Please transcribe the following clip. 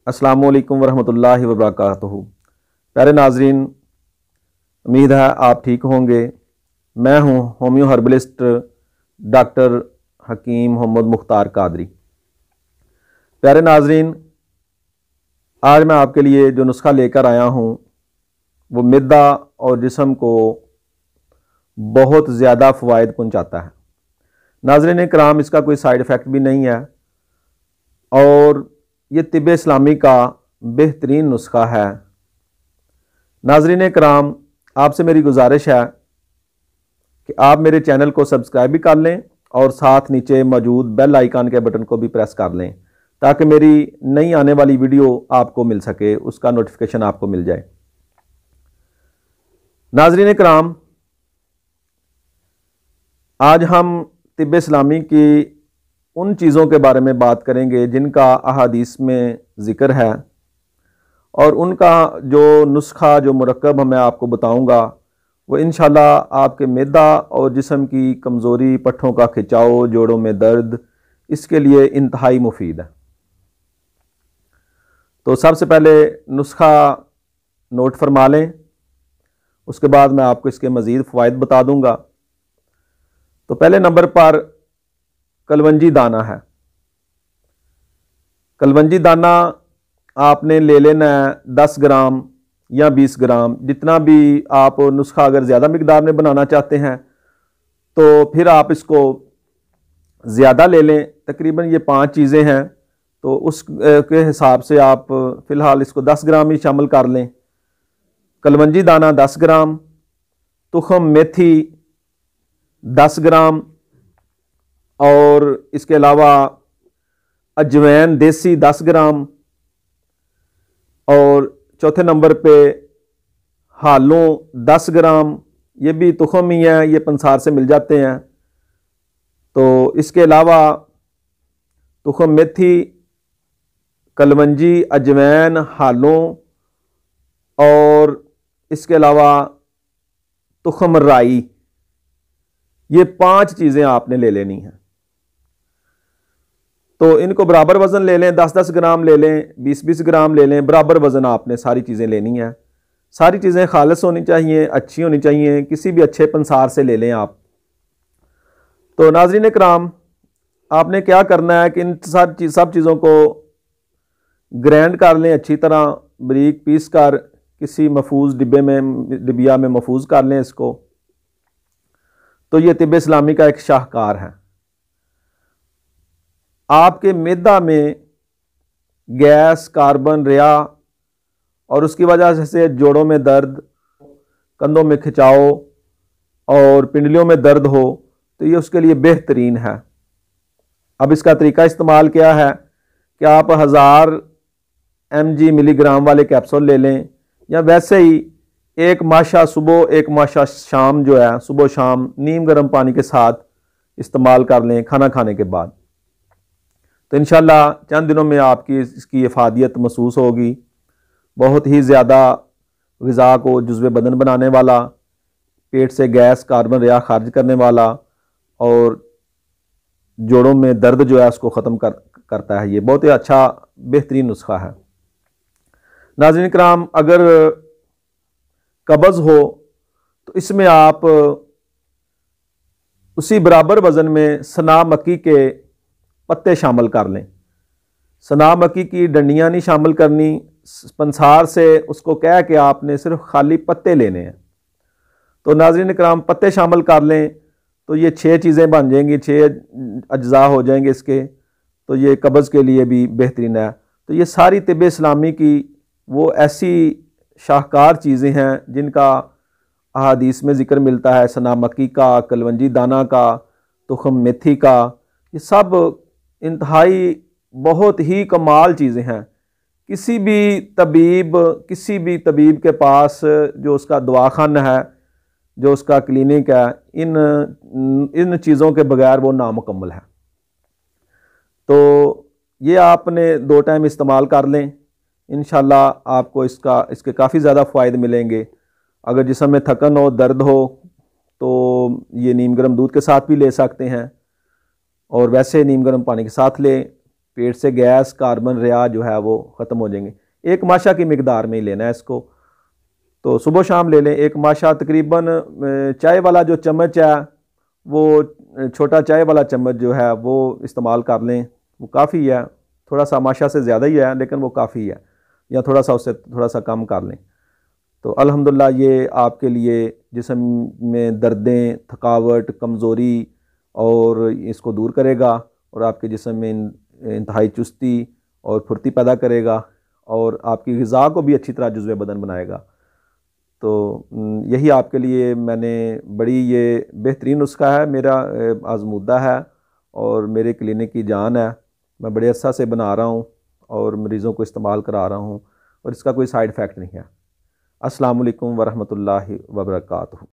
अस्सलामु अलैकुम वरहमतुल्लाहि वबरकातुहू। प्यारे नाजरीन, उम्मीद है आप ठीक होंगे। मैं हूँ होम्यो हर्बलिस्ट डॉक्टर हकीम मोहम्मद मुख्तार कादरी। प्यारे नाजरीन, आज मैं आपके लिए जो नुस्खा लेकर आया हूँ वो मिद्दा और जिस्म को बहुत ज़्यादा फ़वाइद पहुँचाता है। नाजरीन कराम, इसका कोई साइड इफ़ेक्ट भी नहीं है और ये तिब्बे इस्लामी का बेहतरीन नुस्खा है। नाजरीन कराम, आपसे मेरी गुजारिश है कि आप मेरे चैनल को सब्सक्राइब भी कर लें और साथ नीचे मौजूद बेल आइकन के बटन को भी प्रेस कर लें ताकि मेरी नई आने वाली वीडियो आपको मिल सके, उसका नोटिफिकेशन आपको मिल जाए। नाजरीन कराम, आज हम तिब्बे इस्लामी की उन चीज़ों के बारे में बात करेंगे जिनका अहादीस में ज़िक्र है और उनका जो नुस्खा, जो मुरक्कब मैं आपको बताऊंगा वो इंशाल्लाह आपके मैदा और जिस्म की कमज़ोरी, पट्ठों का खिंचाव, जोड़ों में दर्द, इसके लिए इंतहाई मुफीद है। तो सबसे पहले नुस्खा नोट फरमा लें, उसके बाद मैं आपको इसके मज़ीद फ़वाइद बता दूंगा। तो पहले नंबर पर कलवंजी दाना है। कलवंजी दाना आपने ले लेना है 10 ग्राम या 20 ग्राम, जितना भी आप नुस्खा अगर ज़्यादा मिकदार में बनाना चाहते हैं तो फिर आप इसको ज़्यादा ले लें। तकरीबन ये 5 चीज़ें हैं तो उस के हिसाब से आप फ़िलहाल इसको 10 ग्राम ही शामिल कर लें। कलवंजी दाना 10 ग्राम, तुखम मेथी 10 ग्राम और इसके अलावा अजवैन देसी 10 ग्राम और चौथे नंबर पे हालों 10 ग्राम, ये भी तुखम ही है, ये पंसार से मिल जाते हैं। तो इसके अलावा तुखम मेथी, कलवंजी, अजवैन, हालों और इसके अलावा तुखम राई, ये 5 चीज़ें आपने ले लेनी हैं। तो इनको बराबर वज़न ले लें, 10-10 ग्राम ले लें, 20-20 ग्राम ले लें, बराबर वज़न आपने सारी चीज़ें लेनी है। सारी चीज़ें खालिस होनी चाहिए, अच्छी होनी चाहिए, किसी भी अच्छे पंसार से ले लें आप। तो नाज़रीन कराम, आपने क्या करना है कि इन सब चीज़ों को ग्राइंड कर लें, अच्छी तरह बारीक पीस कर किसी महफूज डिबिया में महफूज कर लें इसको। तो ये तिब्बे इस्लामी का एक शाहकार है। आपके मैदा में गैस, कार्बन, रिया और उसकी वजह से जोड़ों में दर्द, कंधों में खिंचाव और पिंडलियों में दर्द हो तो ये उसके लिए बेहतरीन है। अब इसका तरीका इस्तेमाल क्या है कि आप 1000 mg मिलीग्राम वाले कैप्सूल ले लें या वैसे ही एक माशा सुबह, एक माशा शाम, जो है सुबह शाम नीम गर्म पानी के साथ इस्तेमाल कर लें खाना खाने के बाद। तो इंशाल्लाह चंद दिनों में आपकी इसकी इफादियत महसूस होगी। बहुत ही ज़्यादा ग़िज़ा को जुज़्वे बदन बनाने वाला, पेट से गैस, कार्बन, रिया खारिज करने वाला और जोड़ों में दर्द जो है उसको ख़त्म करता है। ये बहुत ही अच्छा बेहतरीन नुस्खा है। नाज़रीन कराम, अगर कब्ज़ हो तो इसमें आप उसी बराबर वज़न में सना मक्की के पत्ते शामिल कर लें। सना मक्की की डंडियाँ नहीं शामिल करनी, पंसार से उसको कह के आपने सिर्फ खाली पत्ते लेने हैं। तो नाज़रीन कराम, पत्ते शामिल कर लें तो ये 6 चीज़ें बन जाएंगी, 6 अज्जा हो जाएंगे इसके। तो ये कब्ज़ के लिए भी बेहतरीन है। तो ये सारी तिब्बे इस्लामी की वो ऐसी शाहकार चीज़ें हैं जिनका अहादीस में ज़िक्र मिलता है। सना मक्की का, कलवंजी दाना का, तुखम मेथी का, ये सब इंतहाई बहुत ही कमाल चीज़ें हैं। किसी भी तबीब के पास जो उसका दवाखाना है, जो उसका क्लिनिक है, इन चीज़ों के बगैर वो नामुकम्मल है। तो ये आपने 2 टाइम इस्तेमाल कर लें, इंशाल्लाह आपको इसके काफ़ी ज़्यादा फ़ायदे मिलेंगे। अगर जिस्म में थकन हो, दर्द हो तो ये नीम गर्म दूध के साथ भी ले सकते हैं और वैसे नीम गर्म पानी के साथ लें। पेट से गैस, कार्बन, रिया जो है वो ख़त्म हो जाएंगे। एक माशा की मिकदार में ही लेना है इसको, तो सुबह शाम ले लें एक माशा। तकरीबन चाय वाला जो चम्मच है वो छोटा चाय वाला चम्मच जो है वो इस्तेमाल कर लें, वो काफ़ी है। थोड़ा सा माशा से ज़्यादा ही है लेकिन वो काफ़ी है, या थोड़ा सा उससे थोड़ा सा कम कर लें। तो अल्हम्दुलिल्लाह ये आपके लिए जिस्म में दर्दें, थकावट, कमज़ोरी और इसको दूर करेगा, और आपके जिस्म में इंतहाई चुस्ती और फुर्ती पैदा करेगा, और आपकी ग़िज़ा को भी अच्छी तरह जुज़्व बदन बनाएगा। तो यही आपके लिए मैंने बड़ी ये बेहतरीन नुस्खा है, मेरा आज़मूदा है और मेरे क्लिनिक की जान है। मैं बड़े अर्सा से बना रहा हूँ और मरीज़ों को इस्तेमाल करा रहा हूँ, और इसका कोई साइड इफ़ेक्ट नहीं है। अस्सलाम वालेकुम वरहमतुल्लाहि वबरकातुहू।